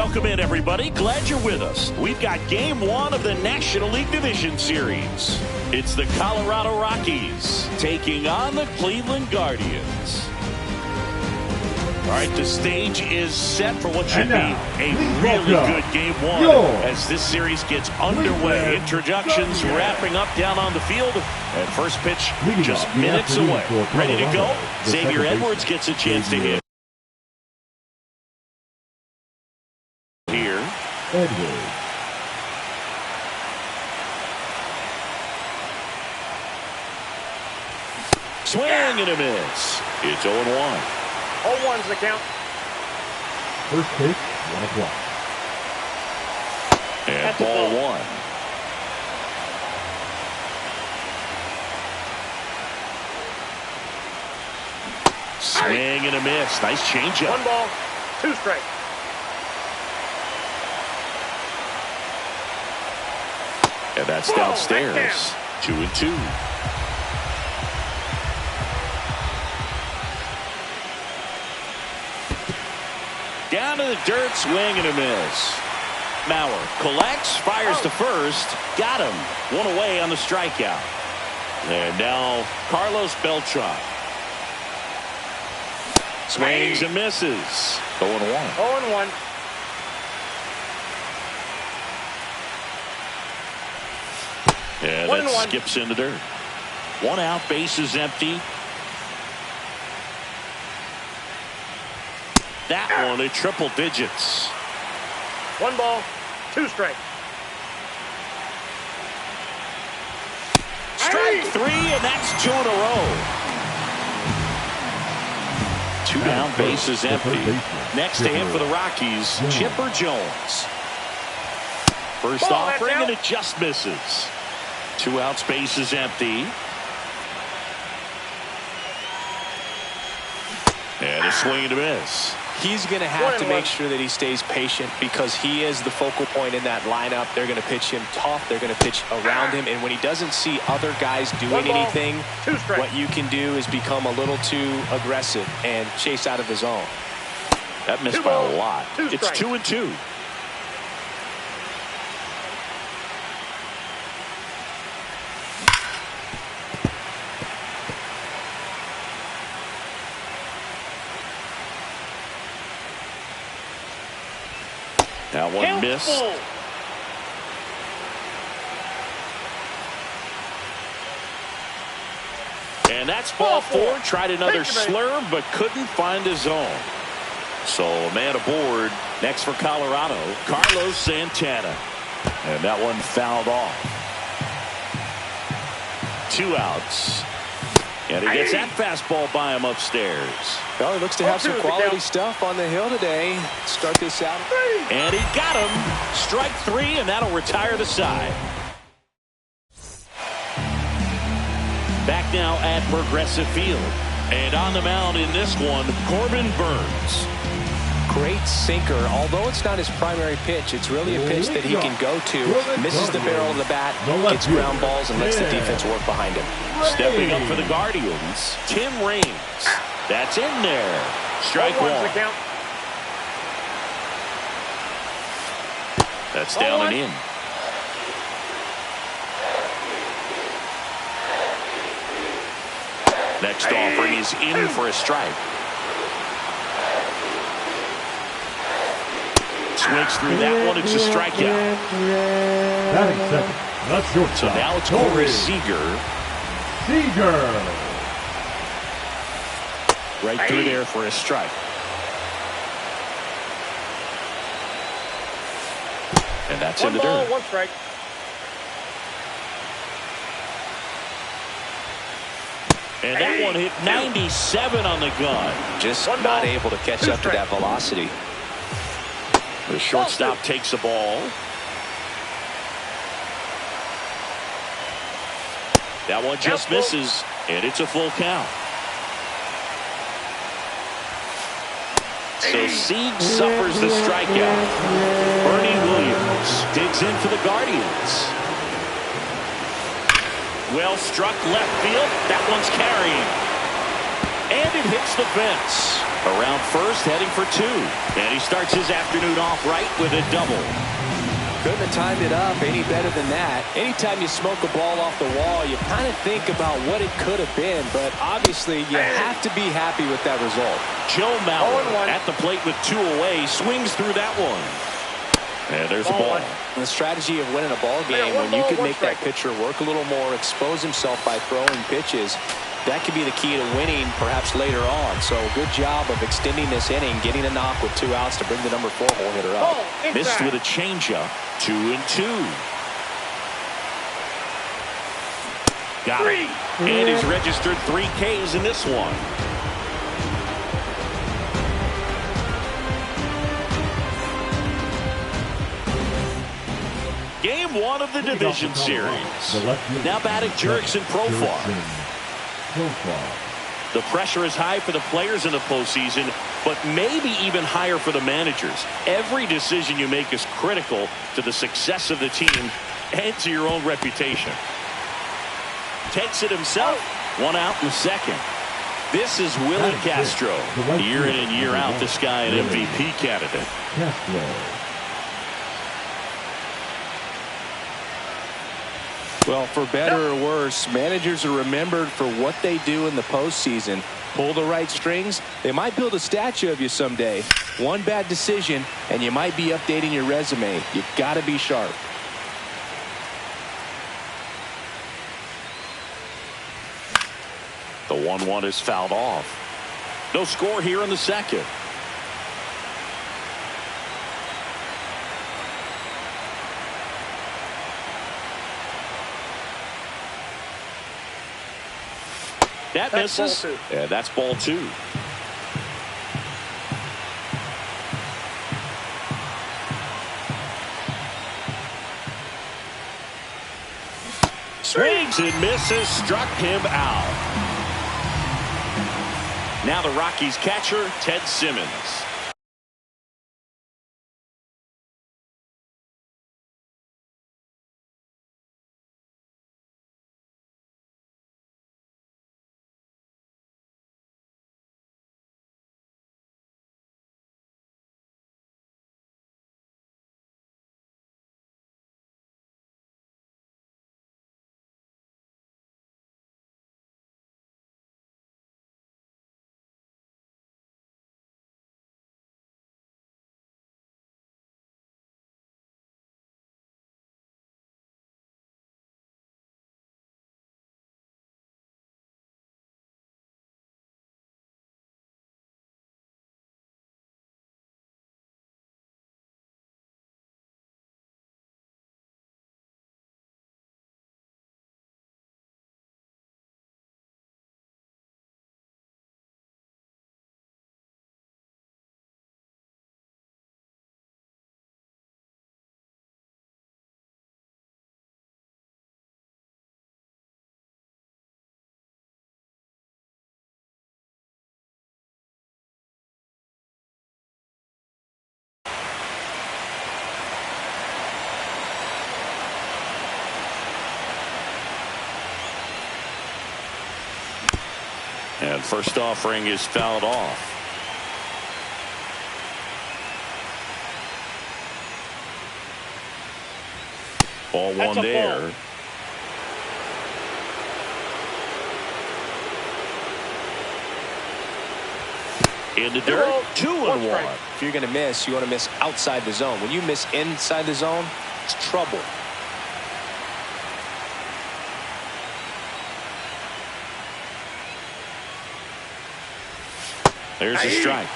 Welcome in, everybody. Glad you're with us. We've got Game 1 of the National League Division Series. It's the Colorado Rockies taking on the Cleveland Guardians. All right, the stage is set for what should be a really good Game 1 as this series gets underway. Introductions wrapping up down on the field. And first pitch just minutes away. Ready to go? Xavier Edwards gets a chance to hit. Here. Edwards. Swing and a miss. It's 0-1. 0-1's the count. First pitch, 1 o'clock. And That's ball a ball. 1. Swing and a miss. Nice changeup. 1 ball, 2 strikes. And that's Whoa, downstairs. 2-2. Down to the dirt, swing and a miss. Mauer collects, fires to first. Got him. 1 away on the strikeout. And now Carlos Beltran. Swings and misses. 0-1. 0-1. And One that and one. skips in the dirt. 1 out, bases empty. That one at triple digits. 1 ball, 2 strikes. Strike 3, and that's 2 in a row. 2 down, bases empty. Next to him for the Rockies, Chipper Jones. First Ball, offering, that's out. and it just misses. 2 outs, bases empty. And a swing and a miss. He's going to have to 1-1. make sure that he stays patient because he is the focal point in that lineup. They're going to pitch him tough. They're going to pitch around him. And when he doesn't see other guys doing 1 ball, anything, 2 strikes. what you can do is become a little too aggressive and chase out of the zone. That missed 2 by a balls, lot. 2 It's strikes. 2-2. That one Count missed. full. And that's ball 4. Tried another Thank you, slurve, but couldn't find his zone. So a man aboard. Next for Colorado, Carlos Santana. And that one fouled off. 2 outs. And he gets that fastball by him upstairs. Well, he looks to have some 0-2 is the quality count. stuff on the hill today. Start this out. And he got him. Strike 3, and that'll retire the side. Back now at Progressive Field. And on the mound in this one, Corbin Burns. Great sinker. Although it's not his primary pitch, it's really a pitch that he can go to. Misses the barrel of the bat, gets ground balls, and lets the defense work behind him. Stepping up for the Guardians, Tim Raines. That's in there. Strike 0-1's 1. the count. That's down and in. Next offering is in for a strike. Swings through that one. It's a strikeout. Batting second. That's your So now it's Corey Seager. Seager. Right through there for a strike. And that's 1 in the ball, dirt. 1 strike. And that one hit 97 on the gun. Just 1 not ball, able to catch 2 up to that strikes. velocity. The shortstop takes the ball. That one just Count full. misses, and it's a full count. So Sieg suffers the strikeout. Bernie Williams digs in for the Guardians. Well struck left field. That one's carrying. And it hits the fence. Around first, heading for 2. And he starts his afternoon off right with a double. Couldn't have timed it up any better than that. Anytime you smoke a ball off the wall, you kind of think about what it could have been, but obviously you have to be happy with that result. Joe Mauer at the plate with 2 away, swings through that one. And there's a ball. The strategy of winning a ball game, when you can make that pitcher work a little more, expose himself by throwing pitches, that could be the key to winning perhaps later on. So good job of extending this inning, getting a knock with 2 outs to bring the number 4 hole hitter up. Missed with a changeup. 2-2. Got it. And he's registered 3 Ks in this one. Game 1 of the division series. Now batting Jurickson Profar. The pressure is high for the players in the postseason, but maybe even higher for the managers. Every decision you make is critical to the success of the team and to your own reputation. Takes it himself. 1 out in the second. This is Willie Castro. Year in and year out, this guy an MVP candidate. Well, for better or worse, managers are remembered for what they do in the postseason. Pull the right strings, they might build a statue of you someday. One bad decision, and you might be updating your resume. You've got to be sharp. The 1-1 is fouled off. No score here in the second. That misses. Yeah, that's ball 2. Swings and misses, struck him out. Now the Rockies catcher, Ted Simmons. And first offering is fouled off. Ball 1 there. Ball. In the dirt, 2-1. If you're going to miss, you want to miss outside the zone. When you miss inside the zone, it's trouble. There's a strike.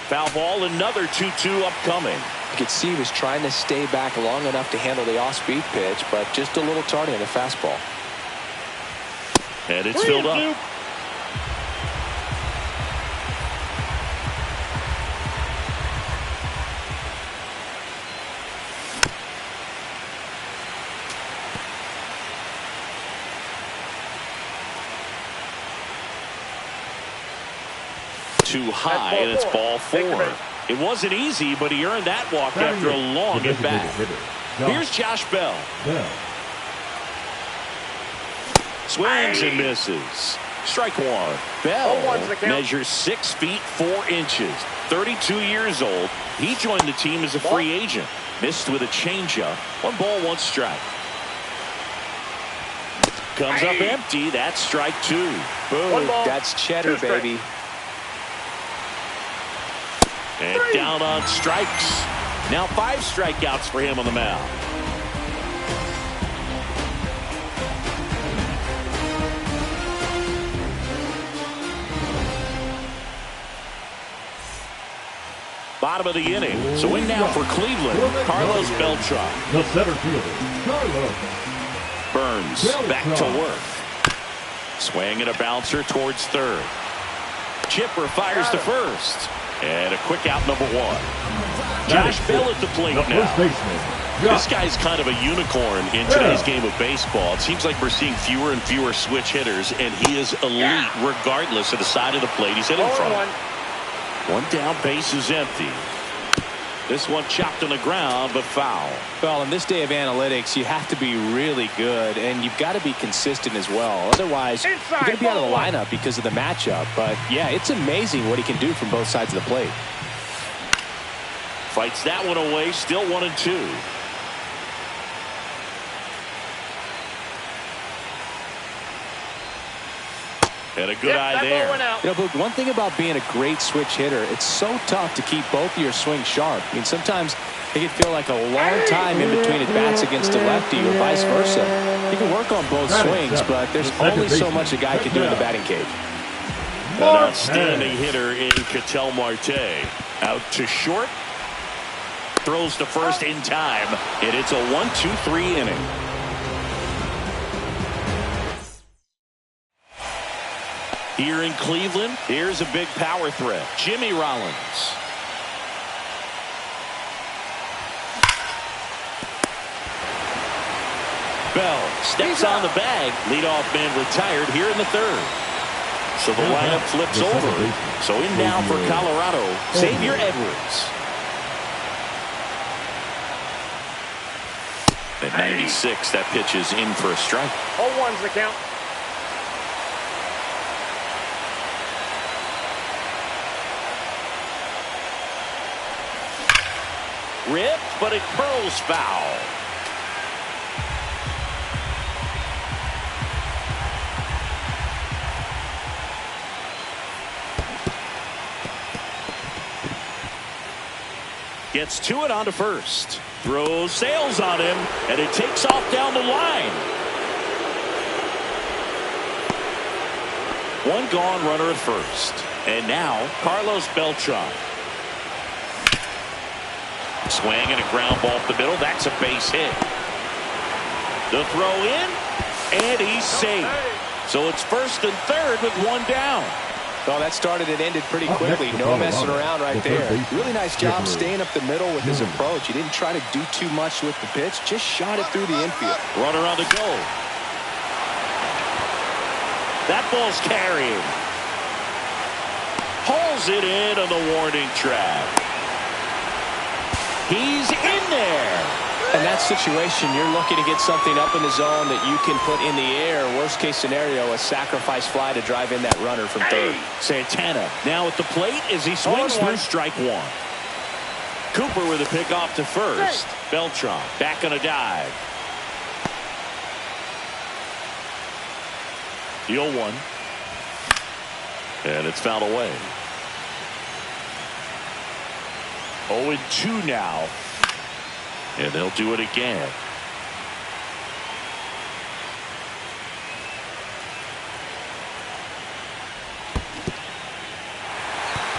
Foul ball, another 2-2 upcoming. You could see he was trying to stay back long enough to handle the off-speed pitch, but just a little tardy on the fastball. And it's filled up. Too high, and it's ball 4. It wasn't easy, but he earned that walk after a long at bat. Here's Josh Bell. Swings and misses. Strike one. Bell measures 6 feet 4 inches. 32 years old. He joined the team as a free agent. Missed with a changeup. 1 ball, 1 strike. Comes up empty. That's strike 2. Boom. That's cheddar, baby. And down on strikes. Now 5 strikeouts for him on the mound. Bottom of the inning. So in now for Cleveland, Carlos Beltran. The center fielder, Carlos. Burns back to work. Swing and a bouncer towards third. Chipper fires to first. And a quick out, number 1. Josh Bell at the plate now. This guy's kind of a unicorn in today's game of baseball. It seems like we're seeing fewer and fewer switch hitters, and he is elite regardless of the side of the plate he's hitting from. 1 down, base is empty. This one chopped on the ground, but foul. Well, in this day of analytics, you have to be really good, and you've got to be consistent as well. Otherwise, you're going to be out of the lineup because of the matchup. But, yeah, it's amazing what he can do from both sides of the plate. Fights that one away, still 1-2. And a good eye there. You know, but one thing about being a great switch hitter, it's so tough to keep both of your swings sharp. I mean, sometimes it can feel like a long time in between at bats against a lefty or vice versa. You can work on both swings, but there's only so much a guy can do in the batting cage. An outstanding hitter in Ketel Marte. Out to short. Throws to first in time. And it's a 1-2-3 inning. Here in Cleveland, here's a big power threat. Jimmy Rollins. Bell steps on the bag. Leadoff man retired here in the 3rd. So the lineup flips over. So in now for Colorado, Xavier Edwards. At 96, that pitch is in for a strike. 0-1's the count. Ripped, but it curls foul. Gets to it onto first. Throws sails on him, and it takes off down the line. 1 gone, runner at first. And now, Carlos Beltran. Swing and a ground ball up the middle. That's a base hit. The throw in, and he's safe. So it's first and third with 1 down. Well, that started and ended pretty quickly. No messing around right there. Really nice job staying up the middle with his approach. He didn't try to do too much with the pitch. Just shot it through the infield. Runner on the go. That ball's carrying. Pulls it in on the warning track. He's in there. In that situation, you're looking to get something up in the zone that you can put in the air. Worst case scenario, a sacrifice fly to drive in that runner from third. Santana now at the plate as he swings through strike 1. Cooper with a pick off to first. Beltran back on a dive. The 0-1. And it's fouled away. 0-2 now. And they'll do it again.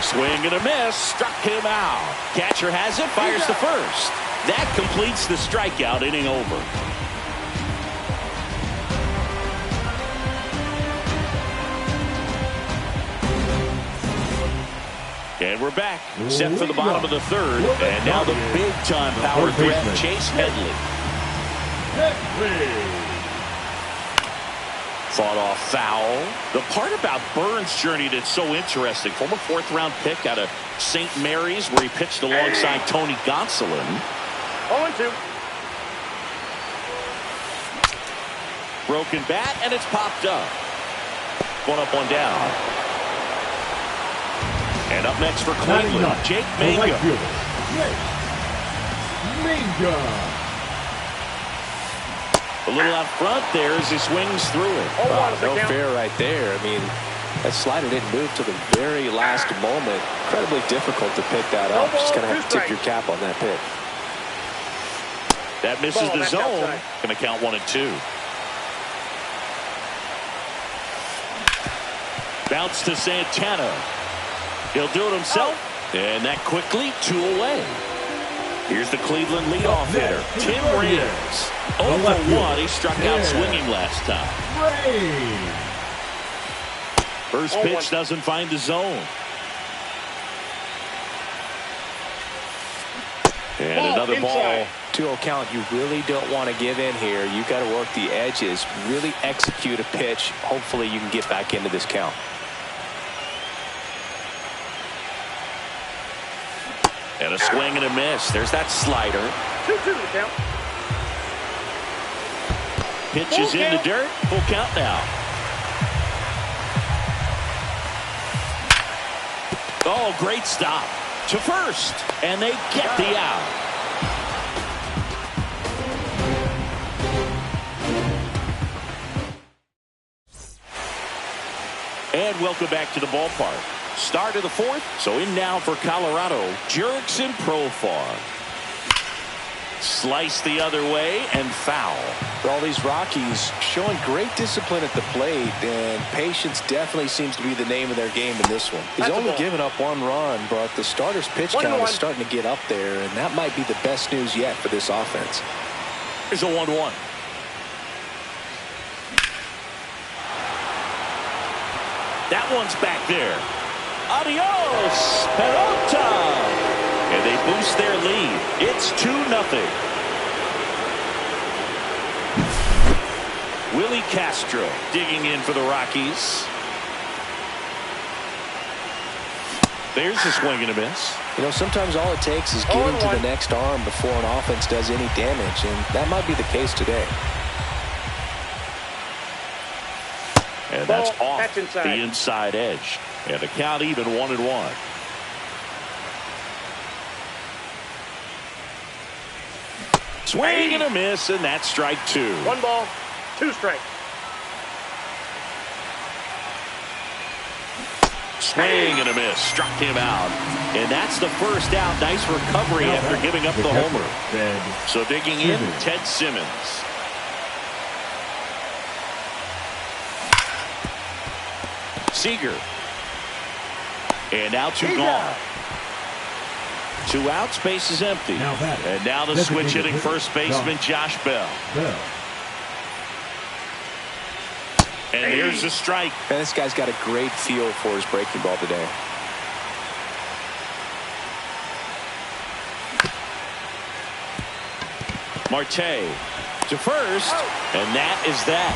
Swing and a miss. Struck him out. Catcher has it. Fires to first. That completes the strikeout. Inning over. And we're back. Set for the bottom of the 3rd. And now the big-time power threat, Chase Headley. Fought off foul. The part about Burns' journey that's so interesting, former 4th-round pick out of St. Mary's, where he pitched alongside Tony Gonsolin. 0-2. Broken bat, and it's popped up. One up, one down. And up next for Cleveland, Jake Manga. A little out front there as he swings through it. No fair right there. I mean, that slider didn't move to the very last moment. Incredibly difficult to pick that up. Just going to have to tip your cap on that pitch. That misses the zone. Going to count 1-2. Bounce to Santana. He'll do it himself. And that quickly, 2 away. Here's the Cleveland leadoff hitter, Tim Raines. 0-1. He struck out swinging last time. First pitch doesn't find the zone. And another ball. 2-0 count. You really don't want to give in here. You got to work the edges, really execute a pitch. Hopefully you can get back into this count. And a swing and a miss. There's that slider. 2-2 to count. Pitches in the dirt. Full count now. Oh, great stop. To first. And they get the out. And welcome back to the ballpark. Start of the 4th. So in now for Colorado, Jurickson Profar. Slice the other way and foul. For all these Rockies showing great discipline at the plate, and patience definitely seems to be the name of their game in this one. He's only given up 1 run, but the starter's pitch count is starting to get up there, and that might be the best news yet for this offense. Here's a 1-1. That one's back there. Adios, pelota. And they boost their lead. It's 2-0. Willie Castro digging in for the Rockies. There's a swing and a miss. You know, sometimes all it takes is getting to the next arm before an offense does any damage, and that might be the case today. And that's off the inside edge. And the count even 1-1. Swing and a miss, and that's strike 2. 1 ball, 2 strikes. Swing and a miss. Struck him out. And that's the first out. Nice recovery after giving up the homer. So digging in, Ted Simmons. Seager. And now 2 gone. 2 outs, base is empty. And now the switch hitting first baseman Josh Bell. And here's the strike. And this guy's got a great feel for his breaking ball today. Marte to first, and that is that.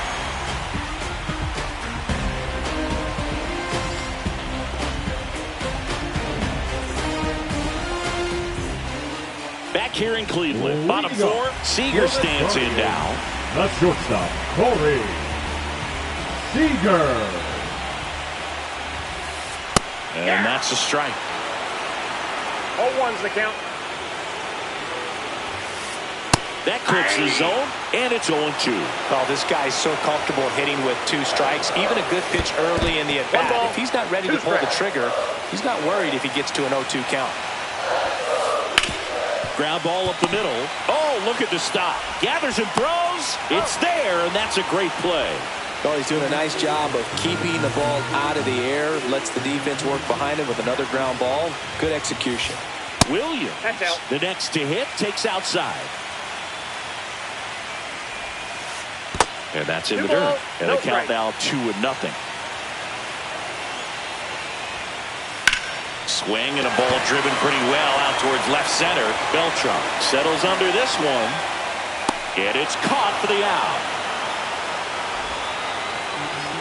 Back here in Cleveland, bottom 4, Seager stands in now. The shortstop, Corey Seager. And that's a strike. 0-1's the count. That clips the zone, and it's 0-2. Oh, this guy's so comfortable hitting with 2 strikes. Even a good pitch early in the at-bat. If he's not ready to pull the trigger, he's not worried if he gets to an 0-2 count. Ground ball up the middle. Oh, look at the stop. Gathers and throws. It's there, and that's a great play. Oh, he's doing a nice job of keeping the ball out of the air. Lets the defense work behind him with another ground ball. Good execution. Williams, the next to hit, takes outside. And that's in the dirt. And the count now 2-0. Swing and a ball driven pretty well out towards left center. Beltran settles under this one. And it's caught for the out.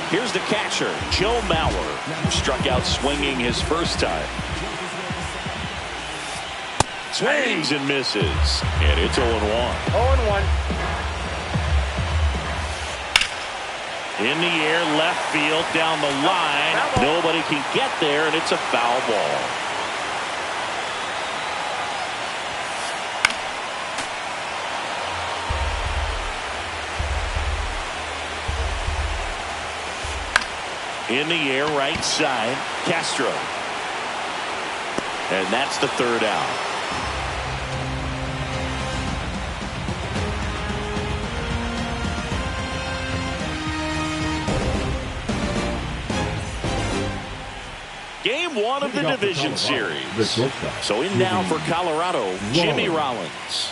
Here's the catcher, Joe Mauer, who struck out swinging his first time. Swings and misses. And it's 0-1. 0-1. In the air, left field, down the line. Nobody can get there, and it's a foul ball. In the air, right side, Castro. And that's the third out. Game one of the division series. So in now for Colorado, Jimmy Rollins.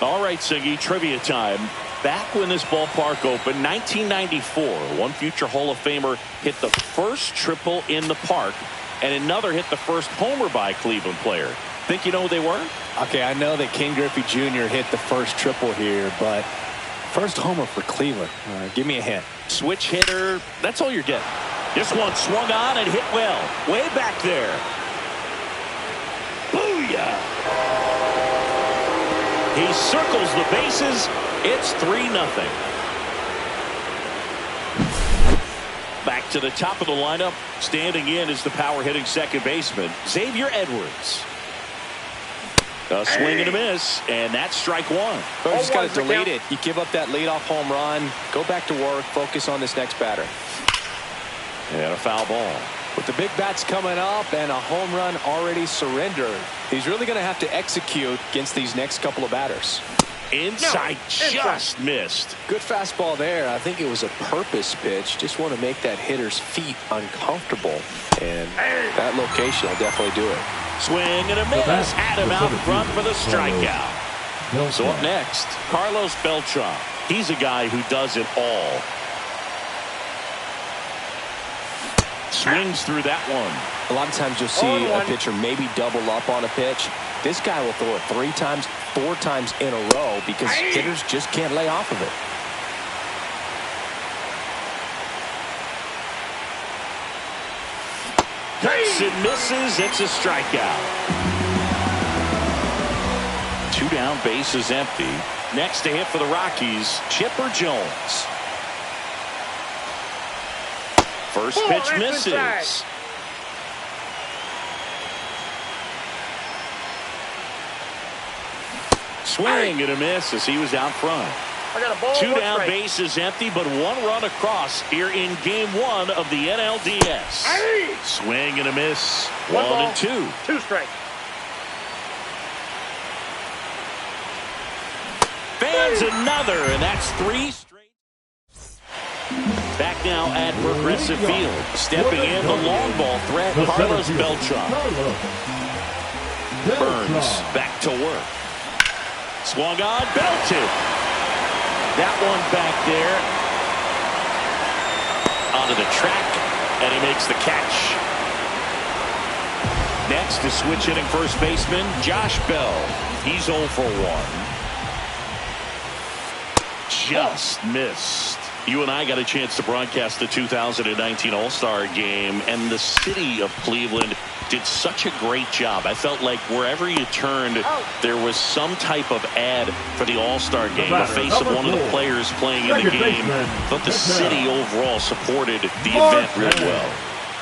All right, Siggy, trivia time. Back when this ballpark opened, 1994, one future Hall of Famer hit the first triple in the park, and another hit the first homer by a Cleveland player. Think you know who they were? Okay, I know that Ken Griffey Jr. hit the first triple here, but first homer for Cleveland. Give me a hint. Switch hitter, that's all you're getting. This one swung on and hit well. Way back there. Booyah! He circles the bases. It's 3-0. Back to the top of the lineup. Standing in is the power-hitting second baseman, Xavier Edwards. A swing and a miss, and that's strike one. But you just got to delete it. You give up that leadoff home run. Go back to work. Focus on this next batter. And a foul ball. With the big bats coming up and a home run already surrendered, he's really going to have to execute against these next couple of batters. Inside, just missed. Good fastball there. I think it was a purpose pitch. Just want to make that hitter's feet uncomfortable. And that location will definitely do it. Swing and a miss. Had him out front for the strikeout. So up next, Carlos Beltran. He's a guy who does it all. Swings through that one. A lot of times you'll see a pitcher maybe double up on a pitch. This guy will throw it 3 times, 4 times in a row because hitters just can't lay off of it. Cuts and misses. It's a strikeout. 2 down, bases empty. Next to hit for the Rockies, Chipper Jones. First pitch misses. Swing and a miss as he was out front. 2 down, bases empty, but 1 run across here in game 1 of the NLDS. Swing and a miss. 1 and 2. 2 strikes. Fans another, and that's 3 straight. Back now at Progressive Field. Stepping in the long ball threat, Carlos Beltran. Burns back to work. Swung on, belted. That one back there. Onto the track, and he makes the catch. Next is switch hitting first baseman, Josh Bell. He's 0 for 1. Just missed. You and I got a chance to broadcast the 2019 All-Star Game, and the city of Cleveland did such a great job. I felt like wherever you turned, there was some type of ad for the All-Star Game, the face of one of the players playing in the game. But the city overall supported the event real well.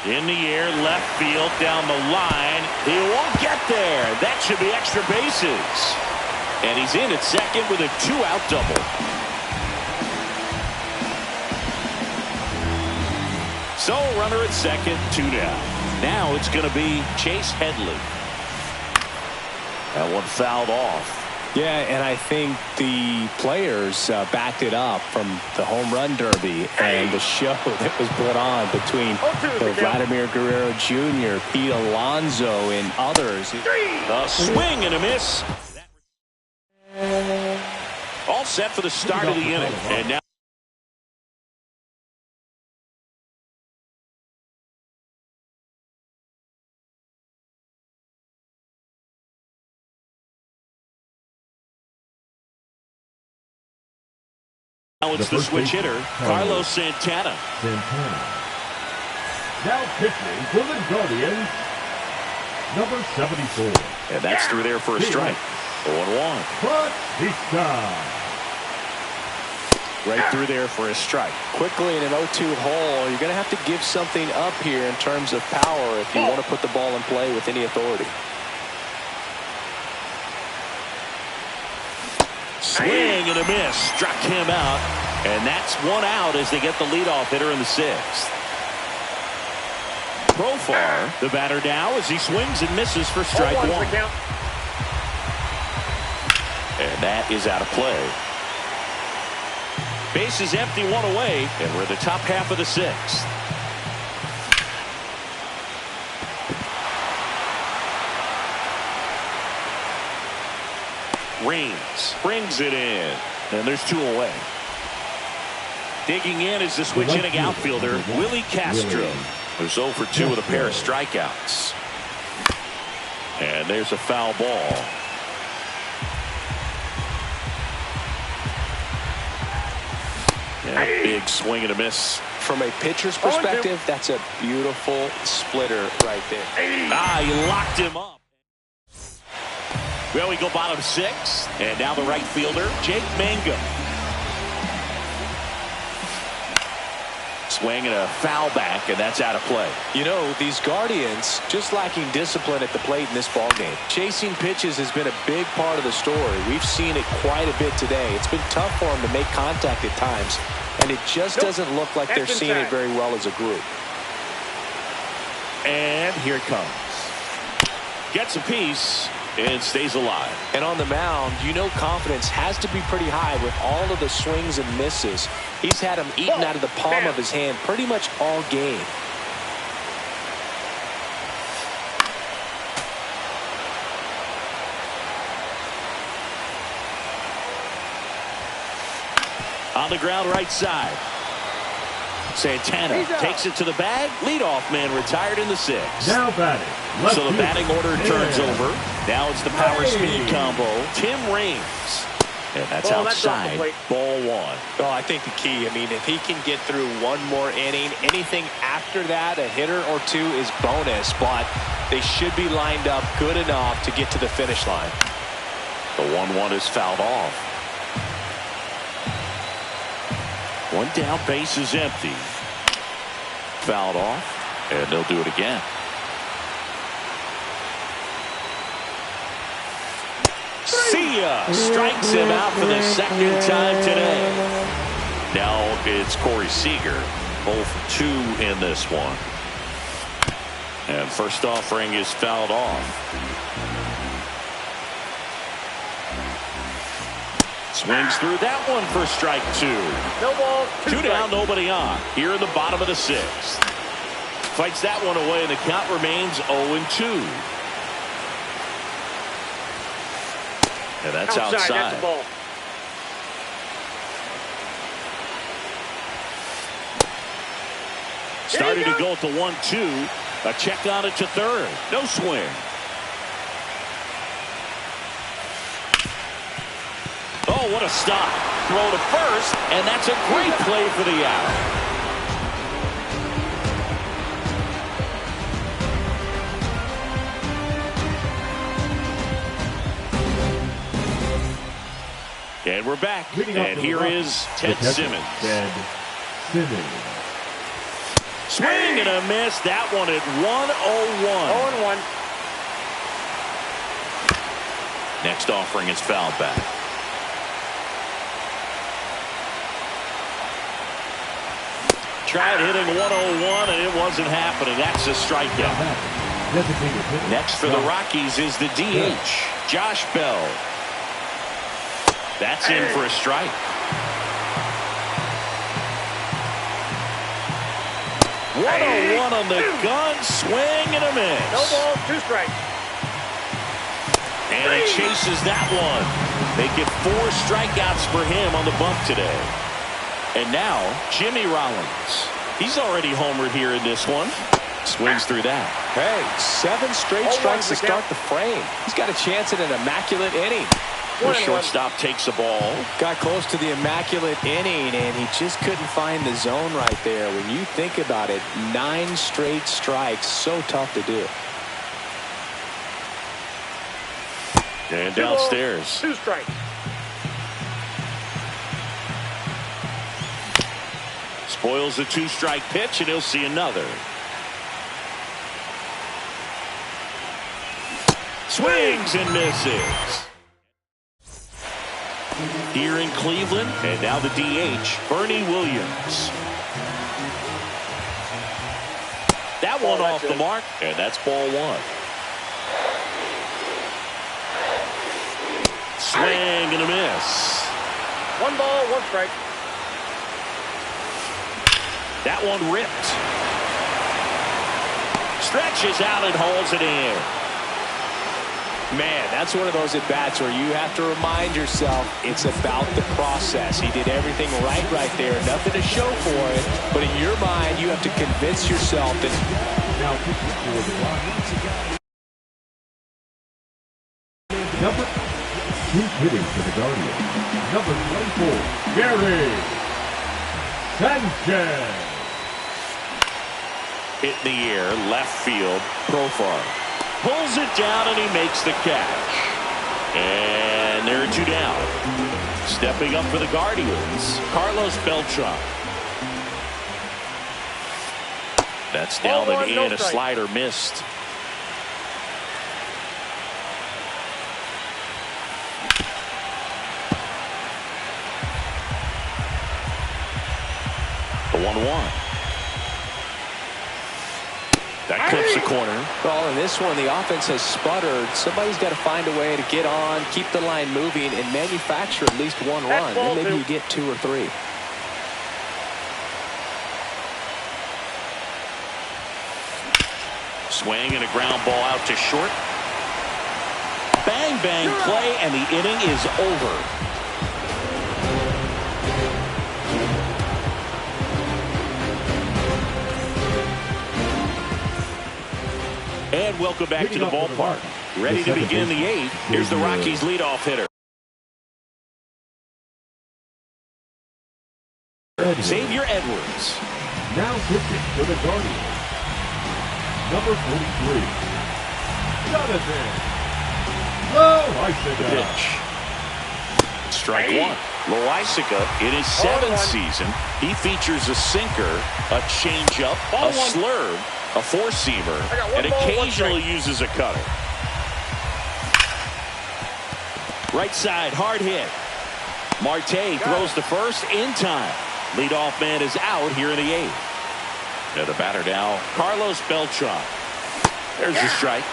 In the air, left field, down the line. He won't get there. That should be extra bases. And he's in at second with a 2-out double. So, runner at second, 2 down. Now it's going to be Chase Headley. That one fouled off. Yeah, and I think the players backed it up from the home run derby and the show that was put on between Vladimir Guerrero Jr., Pete Alonso, and others. A swing and a miss. All set for the start of the inning. And now it's the switch hitter, Carlos Santana. Now pitching for the Guardians, number 74. And that's through there for a strike. 0-1. Right through there for a strike. Quickly in an 0-2 hole, you're going to have to give something up here in terms of power if you want to put the ball in play with any authority. Swing and a miss. Struck him out. And that's one out as they get the leadoff hitter in the sixth. Profar, the batter now, as he swings and misses for strike one. And that is out of play. Base is empty, one away, and we're in the top half of the sixth. Reigns brings it in, and there's two away. Digging in is the switch hitting outfielder, Willie Castro, who's 0 for 2 with a pair of strikeouts. And there's a foul ball. And a big swing and a miss. From a pitcher's perspective, that's a beautiful splitter right there. He locked him up. Well, we go bottom 6, and now the right fielder, Jake Mangum. Swing and a foul back, and that's out of play. You know, these Guardians just lacking discipline at the plate in this ballgame. Chasing pitches has been a big part of the story. We've seen it quite a bit today. It's been tough for them to make contact at times, and it just doesn't look like they're seeing it very well as a group. And here it comes. Gets a piece and stays alive. And on the mound, you know confidence has to be pretty high with all of the swings and misses. He's had them eaten out of the palm of his hand pretty much all game. On the ground right side. Santana takes it to the bag. Leadoff man retired in the sixth. Now batting. So the batting order turns over. Now it's the power speed combo. Tim Raines. And that's outside. Ball one. Well, I think the key, if he can get through one more inning, anything after that, a hitter or two is bonus, but they should be lined up good enough to get to the finish line. The 1-1 is fouled off. One down, base is empty. Fouled off, and they'll do it again. See ya! Strikes him out for the second time today. Now it's Corey Seager, 0 for 2 in this one. And first offering is fouled off. Swings through that one for strike 2. No ball, two down, nobody on. Here in the bottom of the sixth. Fights that one away, and the count remains 0-2. And that's outside. That's a ball. Starting to go at the 1-2. A check on it to third. No swing. Oh, what a stop. Throw to first, and that's a great play for the out. And we're back. And here is Ted Simmons. Ted Simmons. Swing and a miss. That one at 1-0-1. 0-1. Next offering is fouled back. Tried hitting 101 and it wasn't happening. That's a strikeout. Next for the Rockies is the DH, Josh Bell. That's in for a strike. 101 on the gun, swing and a miss. No ball, 2 strikes. And he chases that one. They get 4 strikeouts for him on the bump today. And now, Jimmy Rollins. He's already homered here in this one. Swings through that. Hey, 7 straight strikes to start the frame. He's got a chance at an immaculate inning. The shortstop takes the ball. Got close to the immaculate inning, and he just couldn't find the zone right there. When you think about it, 9 straight strikes, so tough to do. And downstairs. 2 strikes. Spoils a two-strike pitch, and he'll see another. Swings and misses. Here in Cleveland, and now the DH, Bernie Williams. That one off the mark, and that's ball one. Swing and a miss. 1 ball, 1 strike. That one ripped. Stretches out and hauls it in. Man, that's one of those at-bats where you have to remind yourself it's about the process. He did everything right there. Nothing to show for it. But in your mind, you have to convince yourself that... Now pitching for the Rockies. Number 2 hitting for the Guardians. Number 24, Gary Sanchez. Hit in the air, left field, Profar. Pulls it down and he makes the catch. And there are 2 down. Stepping up for the Guardians, Carlos Beltran. That's down and in. A slider missed. The 1-1. That clips the corner. Well, in this one, the offense has sputtered. Somebody's got to find a way to get on, keep the line moving, and manufacture at least 1 run. Then maybe you get 2 or 3. Swing and a ground ball out to short. Bang, bang play, and the inning is over. And welcome back to the ballpark. Ready to begin the 8th. Here's the Rockies leadoff hitter. Xavier Edwards. Now pitching for the Guardians. Number 43, Jonathan Loaisiga. Pitch. Strike 1. Loaisiga, in his 7th season, he features a sinker, a changeup, a slurve, a four-seamer, and occasionally uses a cutter. Right side, hard hit. Marte throws to first in time. Leadoff man is out here in the 8th. Now the batter now, Carlos Beltran. There's the strike.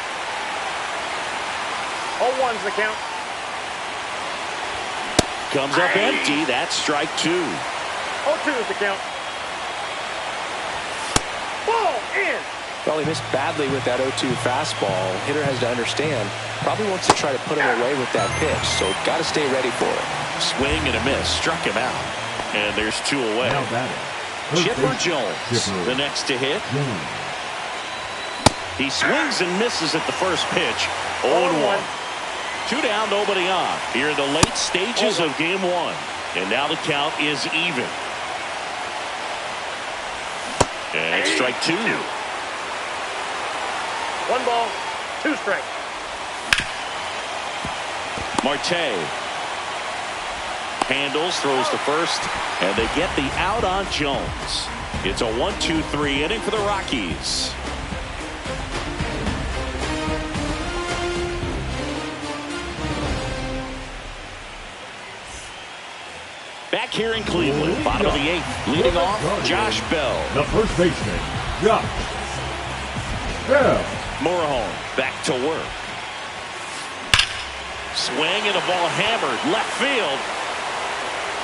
0-1's the count. Comes up empty. That's strike 2. 0-2's the count. Ball in. Well, he missed badly with that 0-2 fastball. Hitter has to understand. Probably wants to try to put him away with that pitch. So got to stay ready for it. Swing and a miss. Struck him out. And there's 2 away. Now batting, Chipper Jones, the next to hit. He swings and misses at the first pitch. 0-1. 2 down, nobody on. Here in the late stages of game 1. And now the count is even. And strike 2. 1 ball, 2 strikes. Marte handles, throws to first, and they get the out on Jones. It's a 1-2-3 inning for the Rockies. Back here in Cleveland, bottom of the 8th, leading off, Josh Bell. The first baseman, Josh Bell. Morejon back to work. Swing and a ball hammered left field.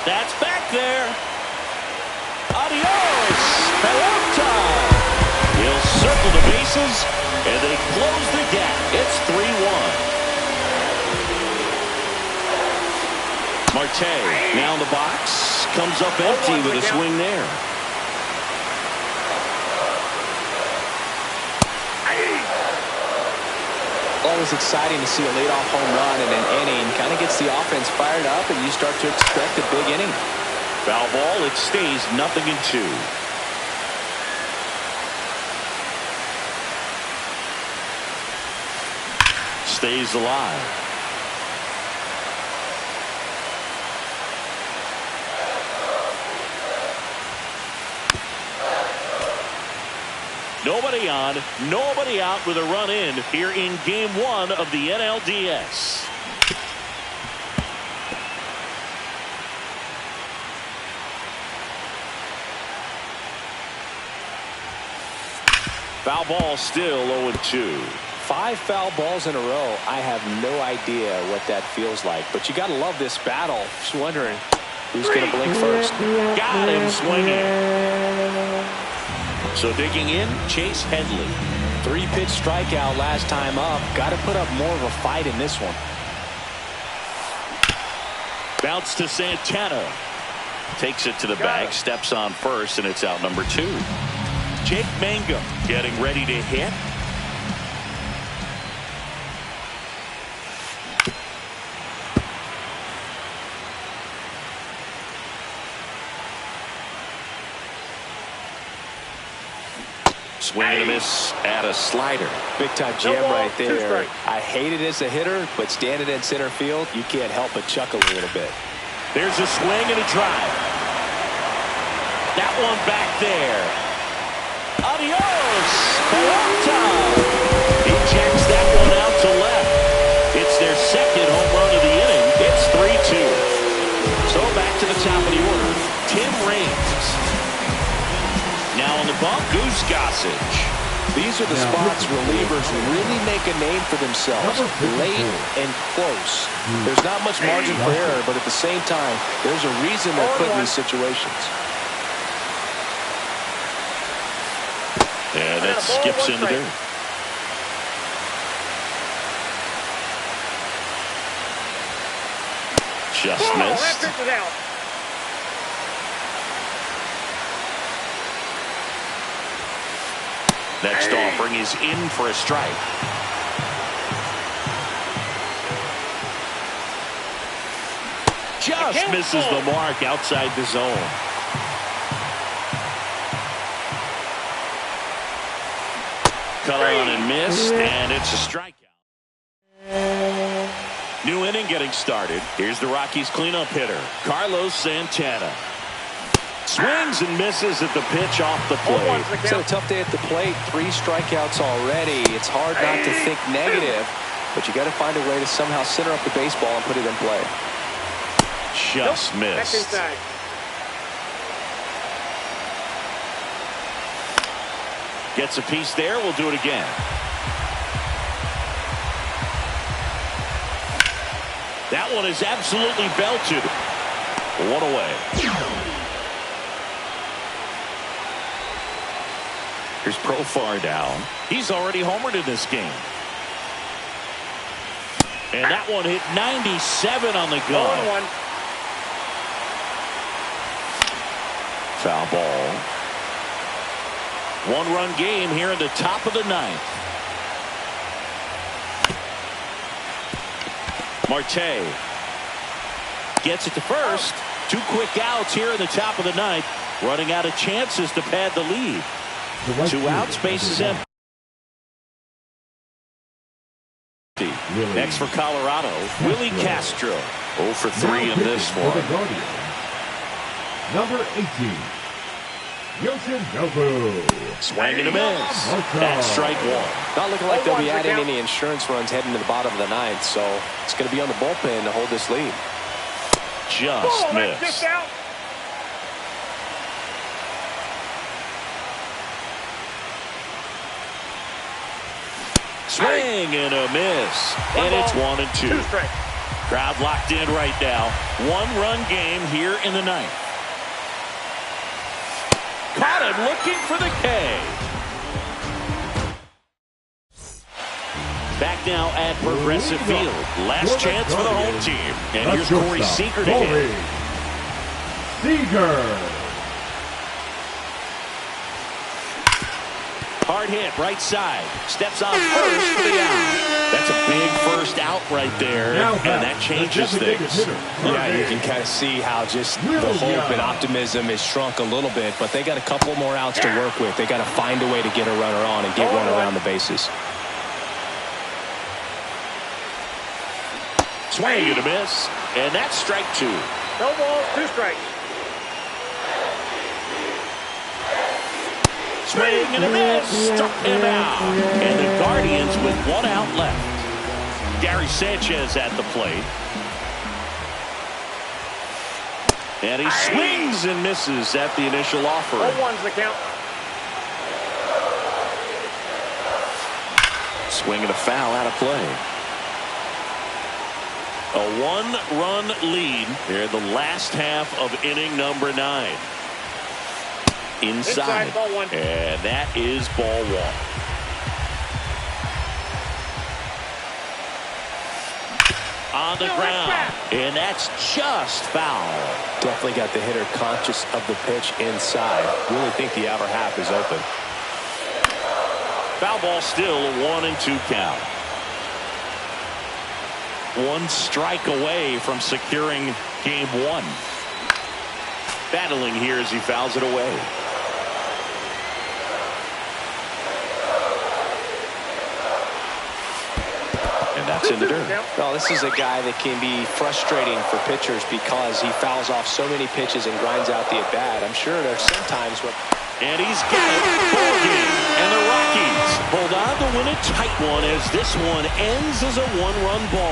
That's back there. Adios. Pelota. He'll circle the bases, and they close the gap. It's 3-1. Marte now in the box. Comes up empty with a swing there. Always exciting to see a leadoff home run in an inning. Kind of gets the offense fired up, and you start to expect a big inning. Foul ball. It stays 0-2. Stays alive. Nobody on, nobody out with a run in here in game one of the NLDS. Foul ball still 0-2. 5 foul balls in a row. I have no idea what that feels like, but you got to love this battle. Just wondering who's going to blink first. Got him swinging. So digging in, Chase Headley. 3-pitch strikeout last time up. Got to put up more of a fight in this one. Bounce to Santana. Takes it to the bag, steps on first, and it's out number 2. Jake Mangum getting ready to hit. Swing and a miss at a slider. Big time jam right there. I hate it as a hitter, but standing in center field, you can't help but chuckle a little bit. There's a swing and a drive. That one back there. Adios, Peralta. He jacks that one out to left. It's their second home run of the inning. It's 3-2. So back to the top of the order. Tim Raines. Now on the bump, Goose Gossage. These are the spots relievers really make a name for themselves. Late and close. There's not much margin for error, but at the same time, there's a reason they're put in these situations. And it skips into dirt. Just missed. Next offering is in for a strike. Just misses the mark outside the zone. Cut on and missed, and it's a strikeout. New inning getting started. Here's the Rockies cleanup hitter, Carlos Santana. Swings and misses at the pitch off the plate. It's a tough day at the plate. 3 strikeouts already. It's hard not to think negative, but you got to find a way to somehow center up the baseball and put it in play. Just missed. Gets a piece there. We'll do it again. That one is absolutely belted. 1 away. Here's Profar down. He's already homered in this game. And that one hit 97 on the gun. 0-1. Foul ball. 1-run game here in the top of the 9th. Marte gets it to first. 2 quick outs here in the top of the 9th. Running out of chances to pad the lead. 2 outs, bases empty. Next for Colorado, Willie Castro. 0 for 3 in this one. Number 18. Swing and a miss. That's strike 1. Not looking like they'll be adding any insurance runs heading to the bottom of the 9th, so it's going to be on the bullpen to hold this lead. Just missed. Swing and a miss. And it's 1-2. Crowd locked in right now. 1-run game here in the 9th. Caught him looking for the K. Back now at Progressive Field. Last chance for the home team. And here's Corey Seager to hit. Seager. Hard hit, right side. Steps on first for the out. That's a big first out right there, and that changes things. Yeah, you can kind of see how just the hope and optimism is shrunk a little bit, but they got a couple more outs to work with. They got to find a way to get a runner on and get one around the bases. Swing and a miss, and that's strike 2. No balls, 2 strikes. swing and a miss. Struck him out. And the Guardians with one out left. Gary Sanchez at the plate. And he swings and misses at the initial offering. 0-1's the count. Swing and a foul out of play. A one-run lead here in the last half of inning number 9. Inside. Ball one. And that is ball 1. On the ground, and that's just foul. Definitely got the hitter conscious of the pitch inside. Really think the outer half is open. Foul ball, still a 1-2 count. One strike away from securing game 1. Battling here as he fouls it away. And that's in the dirt. Well, this is a guy that can be frustrating for pitchers because he fouls off so many pitches and grinds out the at-bat. I'm sure there's some times where... And he's got it. 4 games. And the Rockies hold on to win a tight one as this one ends as a one-run ball